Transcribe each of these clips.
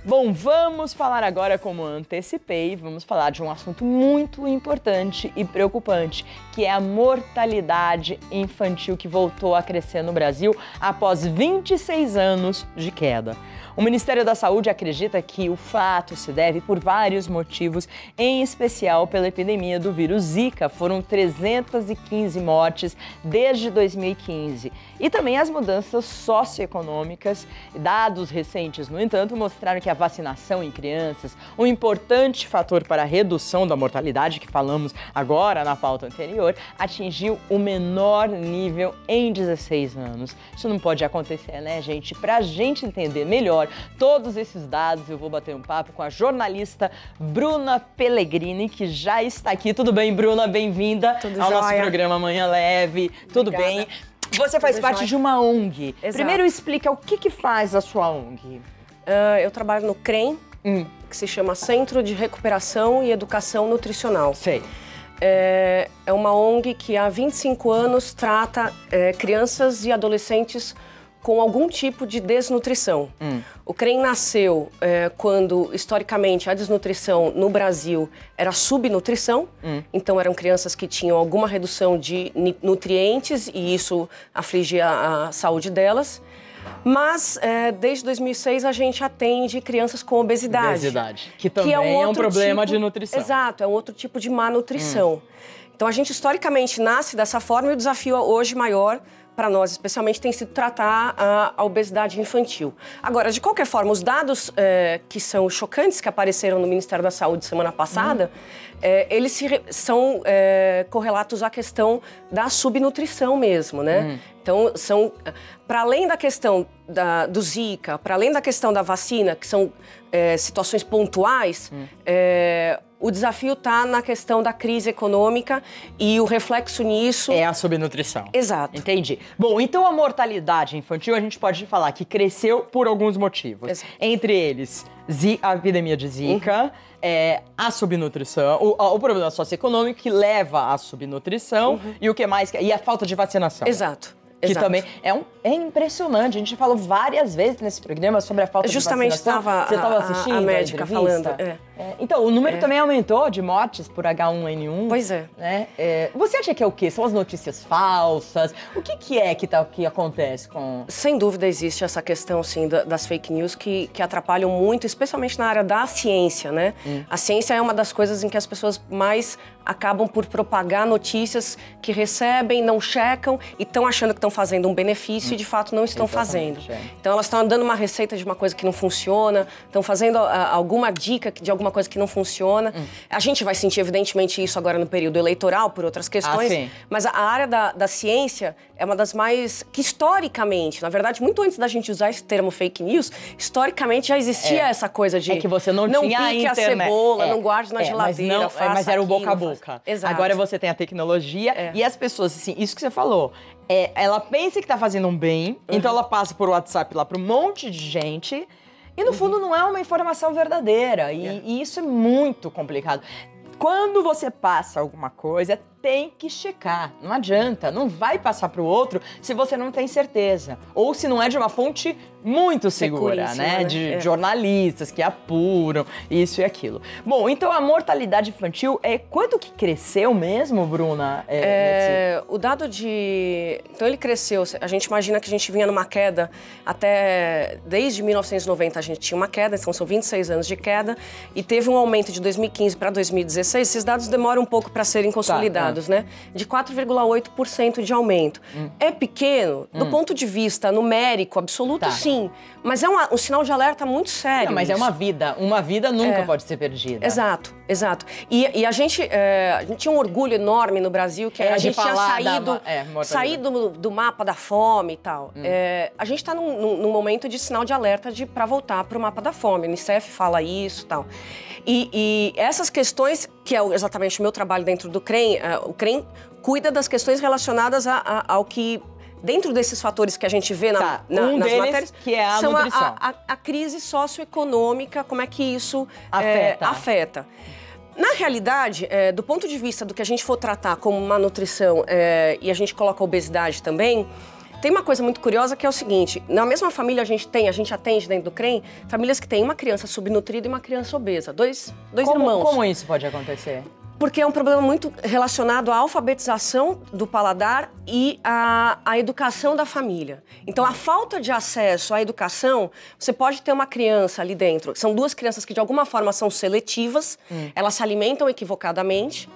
Bom, vamos falar agora, como antecipei, vamos falar de um assunto muito importante e preocupante, que é a mortalidade infantil que voltou a crescer no Brasil após 26 anos de queda. O Ministério da Saúde acredita que o fato se deve por vários motivos, em especial pela epidemia do vírus Zika. Foram 315 mortes desde 2015. E também as mudanças socioeconômicas. Dados recentes, no entanto, mostraram que a vacinação em crianças, um importante fator para a redução da mortalidade, que falamos agora na pauta anterior, atingiu o menor nível em 16 anos. Isso não pode acontecer, né, gente? Para a gente entender melhor todos esses dados, eu vou bater um papo com a jornalista Bruna Pellegrini, que já está aqui. Tudo bem, Bruna? Bem-vinda ao nosso programa Manhã Leve. Tudo bem? Você faz parte de uma ONG. Exato. Primeiro explica o que faz a sua ONG. Eu trabalho no CREM, que se chama Centro de Recuperação e Educação Nutricional. Sei. É uma ONG que há 25 anos trata crianças e adolescentes com algum tipo de desnutrição. O CREM nasceu quando, historicamente, a desnutrição no Brasil era subnutrição. Então, eram crianças que tinham alguma redução de nutrientes e isso afligia a saúde delas. Mas, desde 2006, a gente atende crianças com obesidade. Obesidade, que também é um problema de nutrição. Exato, é um outro tipo de má nutrição. Então, a gente, historicamente, nasce dessa forma e o desafio hoje maior para nós, especialmente, tem sido tratar a obesidade infantil. Agora, de qualquer forma, os dados que são chocantes, que apareceram no Ministério da Saúde semana passada, eles são correlatos à questão da subnutrição mesmo, né? Então, para além da questão do Zika, para além da questão da vacina, que são situações pontuais, o desafio está na questão da crise econômica e o reflexo nisso... É a subnutrição. Exato. Entendi. Bom, então a mortalidade infantil a gente pode falar que cresceu por alguns motivos. Exato. Entre eles, a epidemia de Zika, a subnutrição, o problema socioeconômico que leva à subnutrição e o que mais? E a falta de vacinação. Exato. Que Exato. também é impressionante. A gente falou várias vezes nesse programa sobre a falta de vacinação. Justamente Você estava assistindo a médica falando. Então, o número também aumentou de mortes por H1N1. Pois é. Né? Você acha que é o quê? São as notícias falsas? O que é que acontece com... Sem dúvida existe essa questão, sim, das fake news que atrapalham muito, especialmente na área da ciência, né? A ciência é uma das coisas em que as pessoas mais acabam por propagar notícias que recebem, não checam e estão achando que estão fazendo um benefício e de fato não estão fazendo. Então elas estão dando uma receita de uma coisa que não funciona, estão fazendo alguma dica de alguma coisa que não funciona. A gente vai sentir evidentemente isso agora no período eleitoral por outras questões, mas a área da ciência é uma das mais que historicamente, na verdade, muito antes da gente usar esse termo fake news, historicamente já existia essa coisa de que você não tinha a pique internet. A cebola, não guarde na geladeira, mas era o boca a boca. Exato. Agora você tem a tecnologia e as pessoas, assim, isso que você falou, ela pensa que tá fazendo um bem, então ela passa por WhatsApp lá para um monte de gente e no fundo não é uma informação verdadeira e isso é muito complicado. Quando você passa alguma coisa, tem que checar. Não adianta, não vai passar para o outro se você não tem certeza. Ou se não é de uma fonte muito segura, né? De jornalistas que apuram isso e aquilo. Bom, então a mortalidade infantil, quanto que cresceu mesmo, Bruna? O dado de... Então ele cresceu, a gente imagina que a gente vinha numa queda até... Desde 1990 a gente tinha uma queda, então são 26 anos de queda, e teve um aumento de 2015 para 2016, esses dados demoram um pouco para serem consolidados, né? De 4,8% de aumento. É pequeno, do ponto de vista numérico, absoluto, sim. Mas é um sinal de alerta muito sério. Não, mas é uma vida nunca pode ser perdida. Exato, exato. E a gente tinha um orgulho enorme no Brasil, que a gente tinha saído do mapa da fome e tal. A gente está num momento de sinal de alerta para voltar para o mapa da fome. A Unicef fala isso e tal. E essas questões, que é exatamente o meu trabalho dentro do CREM, o CREM cuida das questões relacionadas ao que, dentro desses fatores que a gente vê nas matérias, que é a nutrição. A crise socioeconômica, como é que isso afeta. Na realidade, do ponto de vista do que a gente for tratar como uma nutrição e a gente coloca a obesidade também, Tem uma coisa muito curiosa que é o seguinte, na mesma família a gente atende dentro do CREM, famílias que têm uma criança subnutrida e uma criança obesa, dois irmãos. Como isso pode acontecer? Porque é um problema muito relacionado à alfabetização do paladar e à educação da família. Então, a falta de acesso à educação, você pode ter uma criança ali dentro, são duas crianças que de alguma forma são seletivas, elas se alimentam equivocadamente.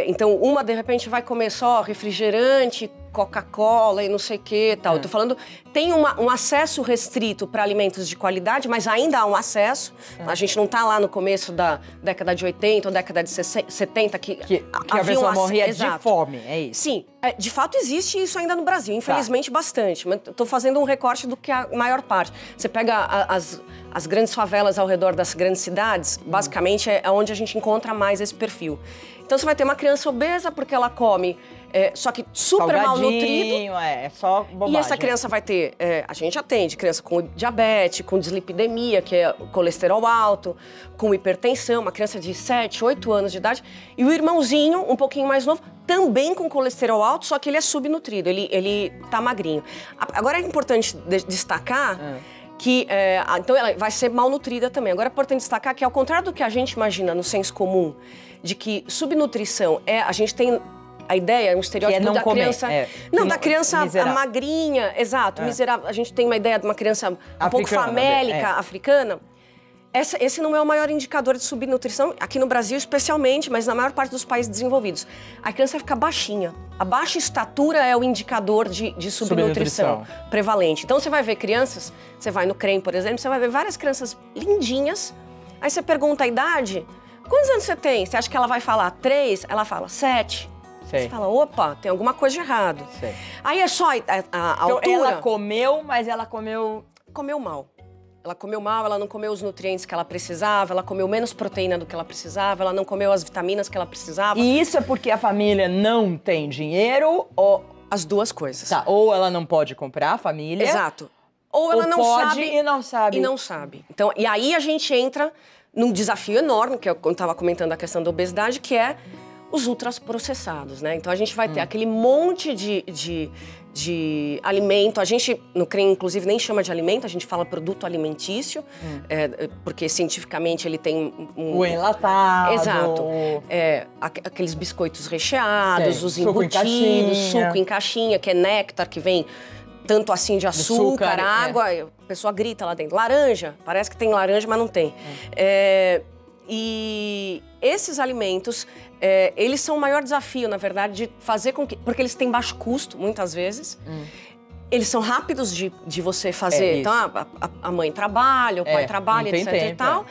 Então, uma, de repente, vai comer só refrigerante, Coca-Cola e não sei o que tal. Eu tô falando, tem um acesso restrito para alimentos de qualidade, mas ainda há um acesso. A gente não tá lá no começo da década de 80 ou década de 70 que a pessoa morria Exato. de fome, é isso? Sim, de fato existe isso ainda no Brasil, infelizmente bastante. Mas tô fazendo um recorte do que a maior parte. Você pega as grandes favelas ao redor das grandes cidades, basicamente é onde a gente encontra mais esse perfil. Então você vai ter uma criança obesa porque ela come, só que super mal nutrido. É só bobagem. E essa criança vai ter, a gente atende criança com diabetes, com dislipidemia, que é colesterol alto, com hipertensão, uma criança de 7, 8 anos de idade. E o irmãozinho, um pouquinho mais novo, também com colesterol alto, só que ele é subnutrido, ele tá magrinho. Agora é importante destacar que, então ela vai ser malnutrida também. Agora é importante destacar que, ao contrário do que a gente imagina no senso comum, de que subnutrição a gente tem a ideia, um estereótipo da criança... da criança magrinha, exato, miserável. A gente tem uma ideia de uma criança um pouco famélica, africana. Esse não é o maior indicador de subnutrição, aqui no Brasil especialmente, mas na maior parte dos países desenvolvidos. A criança vai ficar baixinha. A baixa estatura é o indicador de subnutrição prevalente. Então você vai ver crianças, você vai no CREM, por exemplo, você vai ver várias crianças lindinhas, aí você pergunta a idade, quantos anos você tem? Você acha que ela vai falar 3? Ela fala 7. Você fala, opa, tem alguma coisa de errado. Sei. Aí é só a altura. Então ela comeu, mas ela comeu... Comeu mal. Ela comeu mal, ela não comeu os nutrientes que ela precisava, ela comeu menos proteína do que ela precisava, ela não comeu as vitaminas que ela precisava. E isso é porque a família não tem dinheiro ou... As duas coisas. Tá, ou ela não pode comprar, a família. Exato. Ou ela não pode sabe e não sabe. E não sabe. Então, e aí a gente entra num desafio enorme, que eu estava comentando a questão da obesidade, que é os ultraprocessados, né? Então a gente vai ter aquele monte de alimento. A gente, no CREM, inclusive, nem chama de alimento, a gente fala produto alimentício, porque cientificamente ele tem o enlatado. Exato. Aqueles biscoitos recheados, os embutidos, suco em caixinha, que é néctar, que vem tanto assim de açúcar, água, a pessoa grita lá dentro. Laranja, parece que tem laranja, mas não tem. E esses alimentos, eles são o maior desafio, na verdade, de fazer com que... Porque eles têm baixo custo, muitas vezes. Eles são rápidos de você fazer. Então, a mãe trabalha, o pai trabalha, etc. e tal.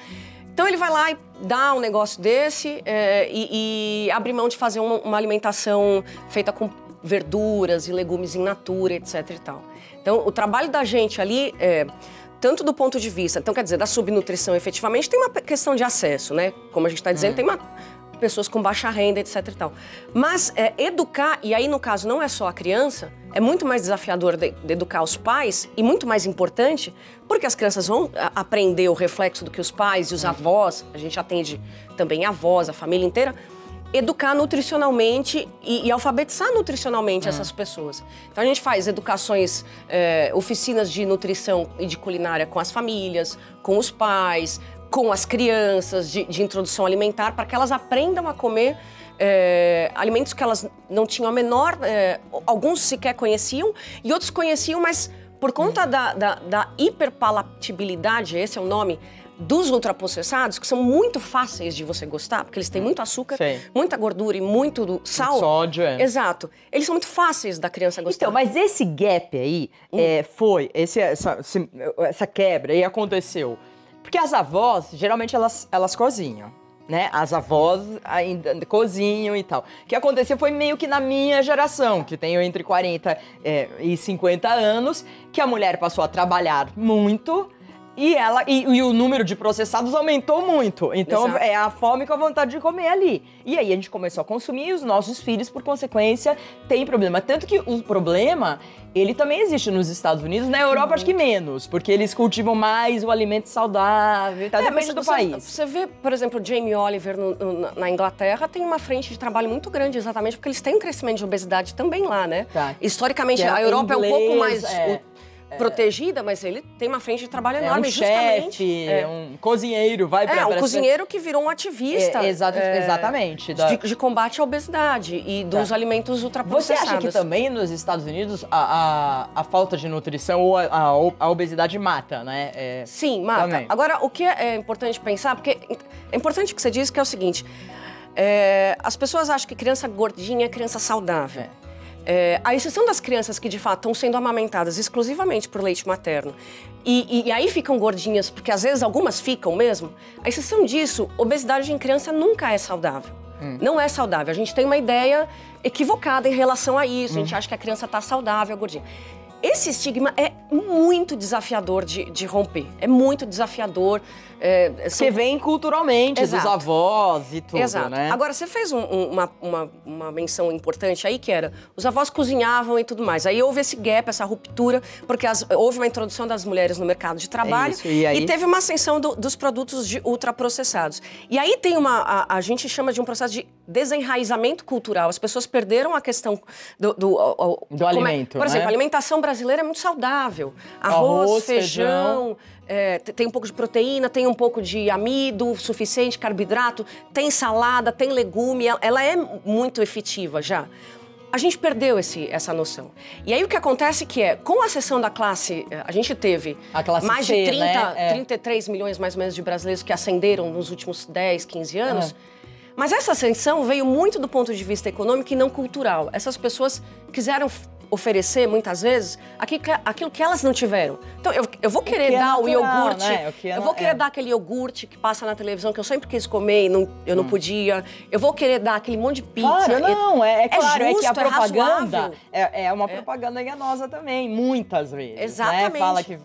Então, ele vai lá e dá um negócio desse e abre mão de fazer uma alimentação feita com verduras e legumes in natura, etc. e tal. Então, o trabalho da gente ali tanto do ponto de vista, então quer dizer, da subnutrição efetivamente, tem uma questão de acesso, né? Como a gente está dizendo, tem pessoas com baixa renda, etc e tal. Mas educar, e aí no caso não é só a criança, é muito mais desafiador de educar os pais e muito mais importante, porque as crianças vão aprender o reflexo do que os pais e os avós, a gente atende também avós, a família inteira, educar nutricionalmente e alfabetizar nutricionalmente essas pessoas. Então a gente faz educações, oficinas de nutrição e de culinária com as famílias, com os pais, com as crianças, de introdução alimentar, para que elas aprendam a comer alimentos que elas não tinham a menor... alguns sequer conheciam e outros conheciam, mas por conta da hiperpalatabilidade, esse é o nome, dos ultraprocessados, que são muito fáceis de você gostar, porque eles têm muito açúcar, muita gordura e muito sal. Muito sódio, Exato. Eles são muito fáceis da criança gostar. Então, mas esse gap aí essa quebra aí aconteceu. Porque as avós, geralmente, elas cozinham, né? As avós ainda cozinham e tal. O que aconteceu foi meio que na minha geração, que tenho entre 40 e 50 anos, que a mulher passou a trabalhar muito, E o número de processados aumentou muito. Então, Exato. é a fome com a vontade de comer ali. E aí, a gente começou a consumir e os nossos filhos, por consequência, têm problema. Tanto que o problema, ele também existe nos Estados Unidos. Na Europa, acho que menos. Porque eles cultivam mais o alimento saudável. Tá? Depende do país. Você vê, por exemplo, o Jamie Oliver na Inglaterra tem uma frente de trabalho muito grande, exatamente porque eles têm um crescimento de obesidade também lá, né? Tá. Historicamente, a Europa é um pouco mais... protegida, mas ele tem uma frente de trabalho enorme, um justamente. chefe, um cozinheiro, vai pra... um cozinheiro que virou um ativista. Exatamente. De combate à obesidade e dos alimentos ultraprocessados. Você acha que também nos Estados Unidos a falta de nutrição ou a obesidade mata, né? Sim, mata. Também. Agora, o que é importante pensar, porque é importante que você diz que é o seguinte, as pessoas acham que criança gordinha é criança saudável. A exceção das crianças que, de fato, estão sendo amamentadas exclusivamente por leite materno e aí ficam gordinhas, porque às vezes algumas ficam mesmo, a exceção disso, obesidade em criança nunca é saudável. Não é saudável. A gente tem uma ideia equivocada em relação a isso. A gente acha que a criança está saudável, gordinha. Esse estigma é muito desafiador de romper. É muito desafiador. Você vem culturalmente, Exato. dos avós e tudo, Exato. né? Agora, você fez uma menção importante aí, que era os avós cozinhavam e tudo mais. Aí houve esse gap, essa ruptura, porque houve uma introdução das mulheres no mercado de trabalho e teve uma ascensão dos produtos ultraprocessados. E aí tem a gente chama de um processo de desenraizamento cultural. As pessoas perderam a questão do alimento, por exemplo, né? a alimentação brasileira é muito saudável. Arroz, feijão. Tem um pouco de proteína, tem um pouco de amido suficiente, carboidrato, tem salada, tem legume, ela é muito efetiva já. A gente perdeu essa noção. E aí o que acontece com a ascensão da classe, a gente teve mais de 33 milhões mais ou menos de brasileiros que ascenderam nos últimos 10, 15 anos. Mas essa ascensão veio muito do ponto de vista econômico e não cultural. Essas pessoas quiseram oferecer, muitas vezes, aquilo que elas não tiveram. Então, eu vou querer dar o iogurte, né? Eu vou querer dar aquele iogurte que passa na televisão, que eu sempre quis comer e eu não podia. Eu vou querer dar aquele monte de pizza. Claro, não, claro, justo, que a propaganda razoável. é uma propaganda enganosa também, muitas vezes. Exatamente. Né? Fala que,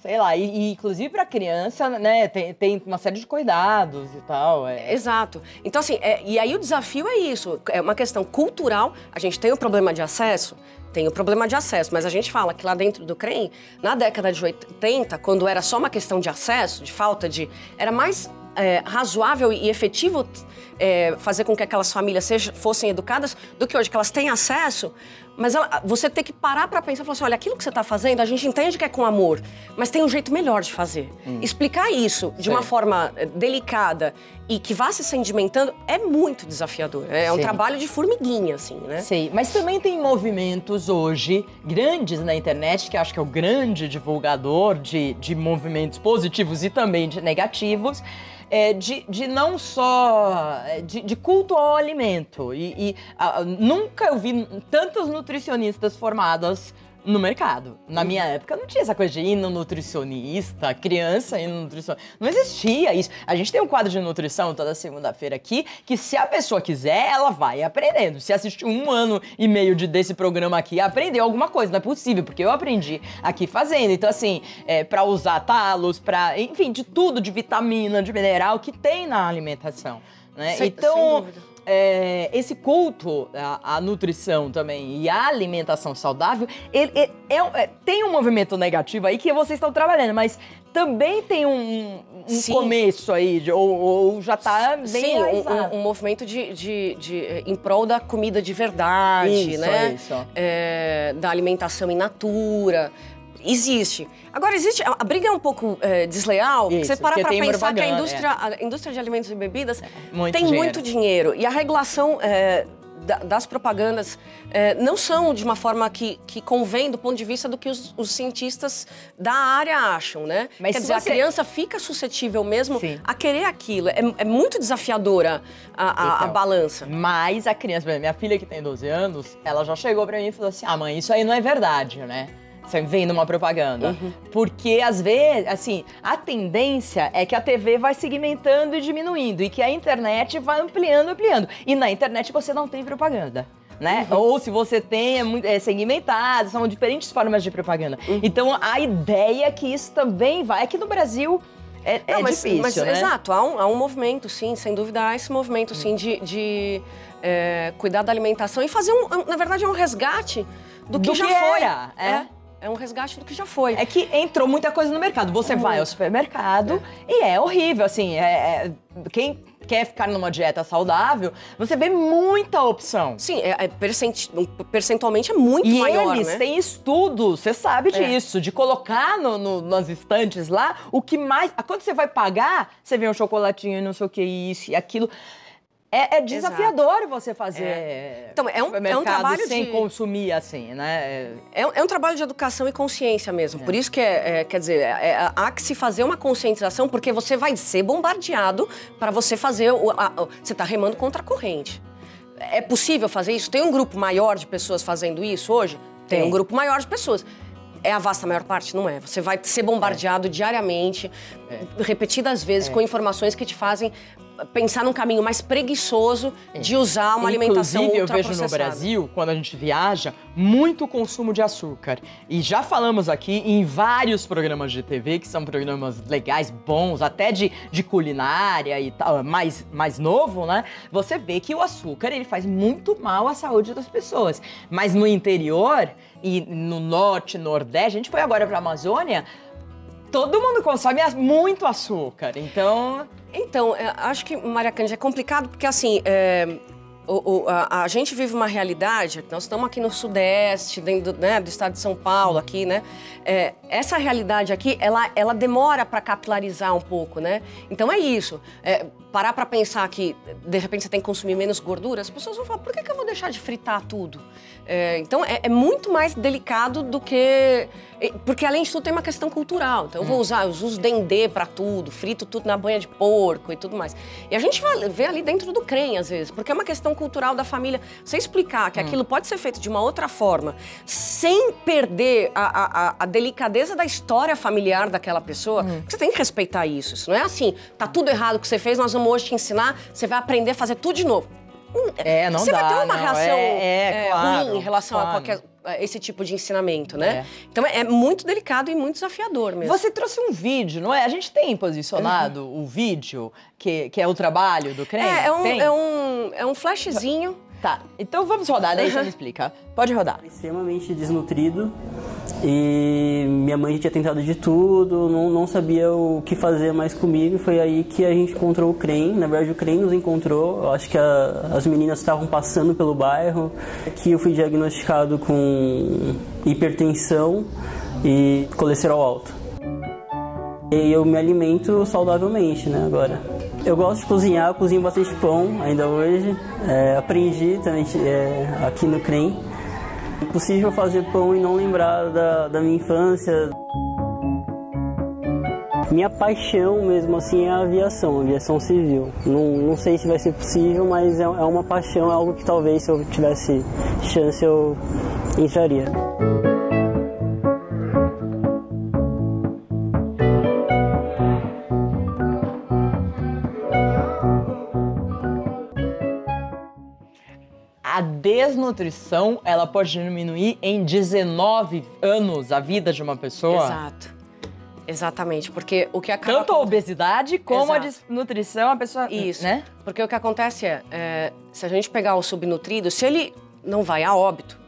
sei lá, e inclusive para criança, né, tem uma série de cuidados e tal. Exato. Então, assim, e aí o desafio é isso, é uma questão cultural, a gente tem o problema de acesso, mas a gente fala que lá dentro do CREM, na década de 80, quando era só uma questão de acesso, de falta de... Era mais razoável e efetivo fazer com que aquelas famílias fossem educadas do que hoje, que elas têm acesso, mas você tem que parar para pensar e falar assim, olha, aquilo que você está fazendo, a gente entende que é com amor, mas tem um jeito melhor de fazer. Explicar isso de uma forma delicada e que vá se sedimentando é muito desafiador. É um trabalho de formiguinha, assim, né? Sei, mas também tem movimentos hoje grandes na internet, que acho que é o grande divulgador de movimentos positivos e também de negativos, de não só de culto ao alimento. Nunca eu vi tantos nutricionistas formadas no mercado. Na minha época não tinha essa coisa de ir no nutricionista, criança ir no nutricionista. Não existia isso. A gente tem um quadro de nutrição toda segunda-feira aqui, que se a pessoa quiser, ela vai aprendendo. Se assistiu 1 ano e meio desse programa aqui, aprendeu alguma coisa. Não é possível, porque eu aprendi aqui fazendo. Então, assim, pra usar talos, enfim, de tudo, de vitamina, de mineral, que tem na alimentação, né? Então, sem dúvida. Esse culto à nutrição também e à alimentação saudável, tem um movimento negativo aí que vocês estão trabalhando, mas também tem um começo aí, ou já está bem enraizado. Um movimento em prol da comida de verdade, né? Isso. Da alimentação in natura. Existe. Agora, a briga é um pouco desleal, porque você parar para pensar que a indústria de alimentos e bebidas tem muito dinheiro. E a regulação das propagandas não são de uma forma que convém do ponto de vista do que os cientistas da área acham, né? Mas quer dizer, a criança fica suscetível mesmo a querer aquilo. É muito desafiadora a balança. Mas a criança, minha filha que tem 12 anos, ela já chegou para mim e falou assim, mãe, isso aí não é verdade, né? Você vem numa propaganda. Porque, às vezes, assim, a tendência é que a TV vai segmentando e diminuindo, e que a internet vai ampliando. E na internet você não tem propaganda. né? Ou se você tem, é segmentado, são diferentes formas de propaganda. Então, a ideia que isso também vai... É que no Brasil é difícil, né? Exato, há um movimento, sim, sem dúvida há esse movimento, sim, de cuidar da alimentação e fazer, na verdade, um resgate do que já foi. É um resgate do que já foi. É que entrou muita coisa no mercado. Você vai ao supermercado e é horrível, assim, quem quer ficar numa dieta saudável, você vê muita opção. Sim, percentualmente é muito maior, E eles têm estudos, você sabe disso, de colocar nas estantes lá o que mais... Quando você vai pagar, você vê um chocolatinho e não sei o que, isso e aquilo... É desafiador você fazer então, é um trabalho sem consumir, assim, né? É um trabalho de educação e consciência mesmo. Por isso que quer dizer, há que se fazer uma conscientização, porque você vai ser bombardeado para você fazer... Você está remando contra a corrente. É possível fazer isso? Tem um grupo maior de pessoas fazendo isso hoje? Tem um grupo maior de pessoas. É a vasta maior parte? Não é. Você vai ser bombardeado diariamente, repetidas vezes, com informações que te fazem pensar num caminho mais preguiçoso de usar uma alimentação ultraprocessada. Eu vejo no Brasil, quando a gente viaja, muito consumo de açúcar. E já falamos aqui em vários programas de TV, que são programas legais, bons, até de culinária e tal, mais novo, né? Você vê que o açúcar, ele faz muito mal à saúde das pessoas. Mas no interior e no norte, nordeste, a gente foi agora para a Amazônia, todo mundo consome muito açúcar, então... Então, acho que, Maria Cândida, é complicado porque, assim, a gente vive uma realidade, nós estamos aqui no Sudeste, dentro do estado de São Paulo, aqui, né? Essa realidade aqui, ela demora para capilarizar um pouco, né? Então é isso. Parar para pensar que, de repente, você tem que consumir menos gordura, as pessoas vão falar, por que eu vou deixar de fritar tudo? Então, é muito mais delicado do que... Porque, além de tudo, tem uma questão cultural. Então, eu uso dendê para tudo, frito tudo na banha de porco e tudo mais. E a gente vai ver ali dentro do creme, às vezes, porque é uma questão cultural da família. Você explicar que aquilo pode ser feito de uma outra forma, sem perder a delicadeza da história familiar daquela pessoa, você tem que respeitar isso. Isso não é assim, tá tudo errado o que você fez, nós vamos hoje te ensinar, você vai aprender a fazer tudo de novo. Não você dá, vai ter uma reação claro, ruim em relação a esse tipo de ensinamento, né? Então é muito delicado e muito desafiador mesmo. Você trouxe um vídeo, não é? A gente tem posicionado o vídeo, que é o trabalho do creme? É um flashzinho. Tá, então vamos rodar, daí você me explica. Pode rodar. Extremamente desnutrido e minha mãe tinha tentado de tudo, não sabia o que fazer mais comigo. Foi aí que a gente encontrou o CREM. Na verdade, o CREM nos encontrou. Eu acho que as meninas estavam passando pelo bairro. Aqui eu fui diagnosticado com hipertensão e colesterol alto. E eu me alimento saudavelmente, né, agora. Eu gosto de cozinhar, eu cozinho bastante pão ainda hoje. Aprendi também aqui no CREM. É impossível fazer pão e não lembrar da minha infância. Minha paixão mesmo assim é a aviação civil. Não sei se vai ser possível, mas é uma paixão, é algo que talvez se eu tivesse chance eu entraria. A desnutrição, ela pode diminuir em 19 anos a vida de uma pessoa? Exato. Exatamente, porque o que acaba... Tanto a obesidade como a desnutrição, a pessoa... Isso, né? Porque o que acontece se a gente pegar o subnutrido, se ele não vai a óbito,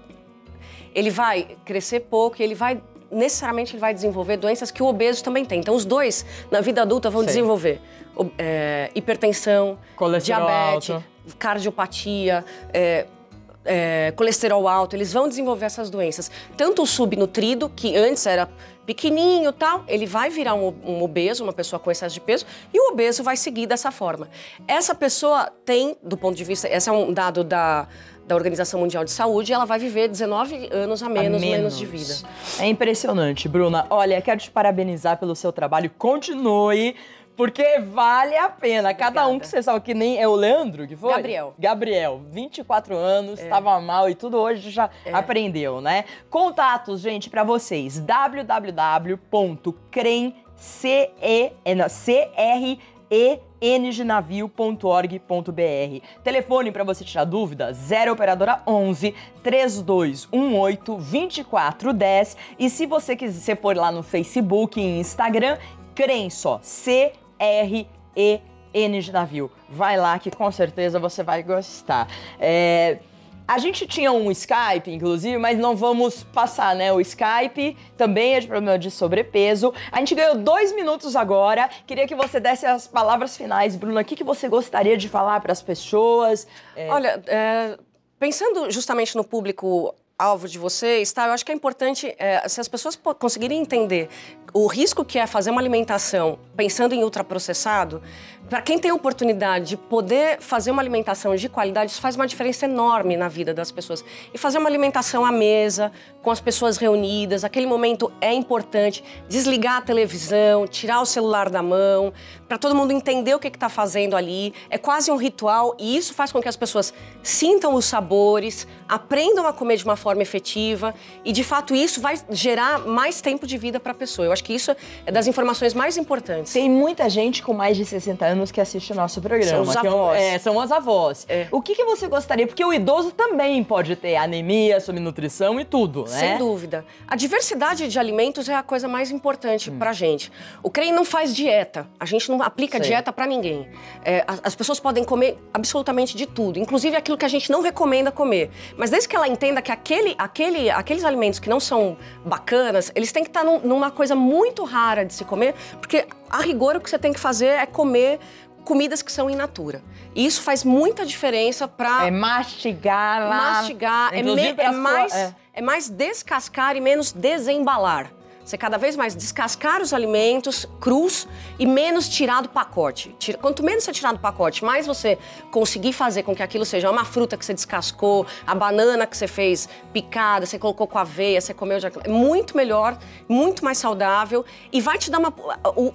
ele vai crescer pouco e necessariamente ele vai desenvolver doenças que o obeso também tem. Então, os dois, na vida adulta, vão desenvolver hipertensão, diabetes, cardiopatia, colesterol alto, eles vão desenvolver essas doenças. Tanto o subnutrido, que antes era pequenininho e tal, ele vai virar um obeso, uma pessoa com excesso de peso, e o obeso vai seguir dessa forma. Essa pessoa tem, do ponto de vista, esse é um dado da Organização Mundial de Saúde, ela vai viver 19 anos a menos de vida. É impressionante, Bruna. Olha, quero te parabenizar pelo seu trabalho. Continue, porque vale a pena. Cada um que você sabe, que nem é o Leandro, que foi? Gabriel, 24 anos, estava mal e tudo, hoje já aprendeu, né? Contatos, gente, para vocês, www.crem.com engenavio.org.br. Telefone para você tirar dúvida, 0 operadora 11 3218 2410. E se você quiser for lá no Facebook e Instagram, CREM só, C-R-E Engenavio. Vai lá que com certeza você vai gostar. A gente tinha um Skype, inclusive, mas não vamos passar, né? O Skype também é de problema de sobrepeso. A gente ganhou 2 minutos agora. Queria que você desse as palavras finais, Bruna. O que você gostaria de falar para as pessoas? Olha, pensando justamente no público alvo de vocês, tá? Eu acho que é importante, se as pessoas conseguirem entender o risco que é fazer uma alimentação pensando em ultraprocessado, para quem tem a oportunidade de poder fazer uma alimentação de qualidade, isso faz uma diferença enorme na vida das pessoas. E fazer uma alimentação à mesa, com as pessoas reunidas, aquele momento é importante. Desligar a televisão, tirar o celular da mão, para todo mundo entender o que está fazendo ali. É quase um ritual e isso faz com que as pessoas sintam os sabores, aprendam a comer de uma forma efetiva e, de fato, isso vai gerar mais tempo de vida para a pessoa. Eu acho que isso é das informações mais importantes. Tem muita gente com mais de 60 anos que assiste o nosso programa. São os avós. São as avós. O que você gostaria? Porque o idoso também pode ter anemia, subnutrição e tudo, né? Sem dúvida. A diversidade de alimentos é a coisa mais importante pra gente. O CREM não faz dieta. A gente não aplica dieta pra ninguém. As pessoas podem comer absolutamente de tudo, inclusive aquilo que a gente não recomenda comer. Mas desde que ela entenda que aqueles alimentos que não são bacanas, eles têm que estar numa coisa muito rara de se comer, porque a rigor o que você tem que fazer é comer comidas que são in natura. E isso faz muita diferença para mastigar lá. Mastigar, é mais descascar e menos desembalar. Você cada vez mais descascar os alimentos crus e menos tirar do pacote. Quanto menos você tirar do pacote, mais você conseguir fazer com que aquilo seja uma fruta que você descascou, a banana que você fez picada, você colocou com aveia, você comeu já. É muito melhor, muito mais saudável e vai te dar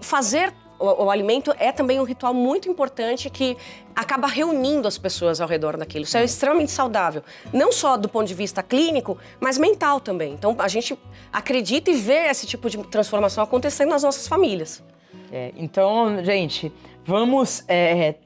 fazer o alimento é também um ritual muito importante que acaba reunindo as pessoas ao redor daquilo. Isso é extremamente saudável, não só do ponto de vista clínico, mas mental também. Então, a gente acredita e vê esse tipo de transformação acontecendo nas nossas famílias. Então, gente, vamos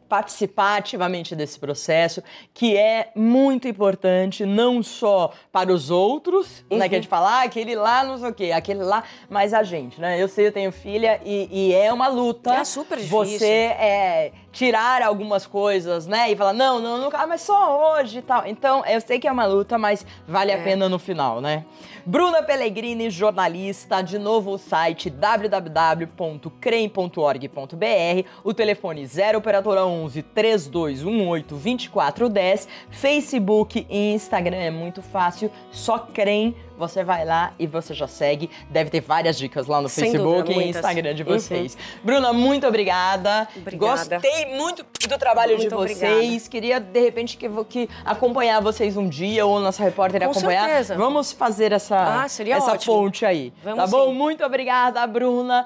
participar ativamente desse processo, que é muito importante, não só para os outros, né, que a gente fala, aquele lá, não sei o quê, aquele lá, mas a gente, né? Eu sei, eu tenho filha e é uma luta. É super difícil. Você tirar algumas coisas, né, e falar, não, mas só hoje e tal. Então, eu sei que é uma luta, mas vale a pena no final, né? Bruna Pellegrini, jornalista, de novo o site www.crem.org.br, o telefone 0 operadora 11 3218 2410, Facebook e Instagram é muito fácil, só CREM, você vai lá e você já segue, deve ter várias dicas lá no Facebook e Instagram de vocês. Bruna, muito obrigada. Gostei muito do trabalho de vocês, queria de repente que acompanhar vocês um dia ou nossa repórter acompanhar. Certeza. Vamos fazer essa seria ótimo. ponte aí, Vamos tá bom? sim. Muito obrigada, Bruna.